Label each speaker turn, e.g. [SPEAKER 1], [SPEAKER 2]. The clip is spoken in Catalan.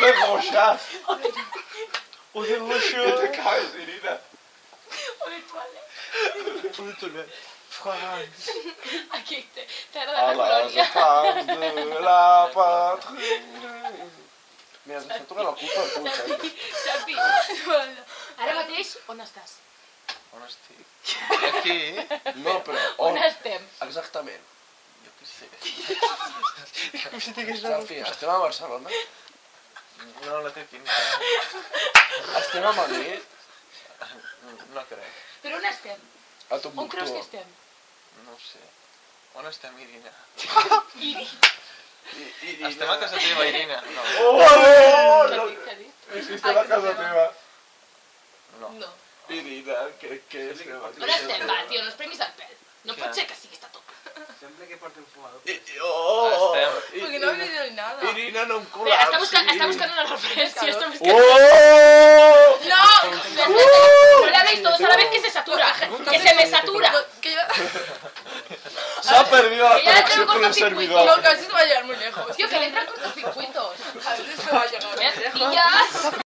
[SPEAKER 1] de goixas.
[SPEAKER 2] O de goixo.
[SPEAKER 1] Que te cagues, Irina.
[SPEAKER 3] O de toilet.
[SPEAKER 2] O de toilet. France.
[SPEAKER 3] Aquí te ha dado
[SPEAKER 1] A
[SPEAKER 3] la
[SPEAKER 1] les
[SPEAKER 3] colònia.
[SPEAKER 1] afans de la patria. Mira, s'està tocant el cul per tu,
[SPEAKER 3] Xavi, Xavi. Ara mateix, on estàs?
[SPEAKER 2] On estic? Aquí?
[SPEAKER 1] No, però
[SPEAKER 3] On
[SPEAKER 1] on?
[SPEAKER 3] estem?
[SPEAKER 1] Exactament.
[SPEAKER 2] Jo què sé. Com si tingués la
[SPEAKER 1] Xavi, estem a Barcelona?
[SPEAKER 2] No la té pinta.
[SPEAKER 1] Estem a Madrid?
[SPEAKER 2] No crec.
[SPEAKER 3] Però on estem?
[SPEAKER 1] A
[SPEAKER 3] On
[SPEAKER 1] Tombuctú.
[SPEAKER 3] creus que estem?
[SPEAKER 2] No ho sé. On estem, Irina?
[SPEAKER 3] Iri.
[SPEAKER 1] Irina.
[SPEAKER 2] Estem a casa teva, Irina? No.
[SPEAKER 1] Oh!
[SPEAKER 3] Què
[SPEAKER 1] No,
[SPEAKER 3] ha dit? Què ha dit?
[SPEAKER 1] si estem a casa teva.
[SPEAKER 2] No.
[SPEAKER 3] No.
[SPEAKER 1] Irina, què és?
[SPEAKER 3] On estem? Va, tio, no es premis el pèl. No pot ser que siguis a top.
[SPEAKER 4] Sembla que porten fumador.
[SPEAKER 1] Oh!
[SPEAKER 2] Estem.
[SPEAKER 5] Porque no ha venido ni nada.
[SPEAKER 1] Irina, no em
[SPEAKER 3] Espera,
[SPEAKER 1] col·lapsi.
[SPEAKER 3] està buscant una referència, està buscant...
[SPEAKER 1] ¡Oh!
[SPEAKER 3] ¡No! No la veis todos a la vez que se satura. Que se me satura.
[SPEAKER 5] Que yo...
[SPEAKER 1] Se ha perdido la
[SPEAKER 3] Ya
[SPEAKER 1] conexión
[SPEAKER 3] tengo
[SPEAKER 1] con el
[SPEAKER 3] cortocircuito.
[SPEAKER 1] servidor.
[SPEAKER 5] No, casi se va a llegar muy lejos.
[SPEAKER 3] Tío, que le entran cortocircuitos.
[SPEAKER 5] A veces se va a llegar muy lejos.
[SPEAKER 3] Pillas.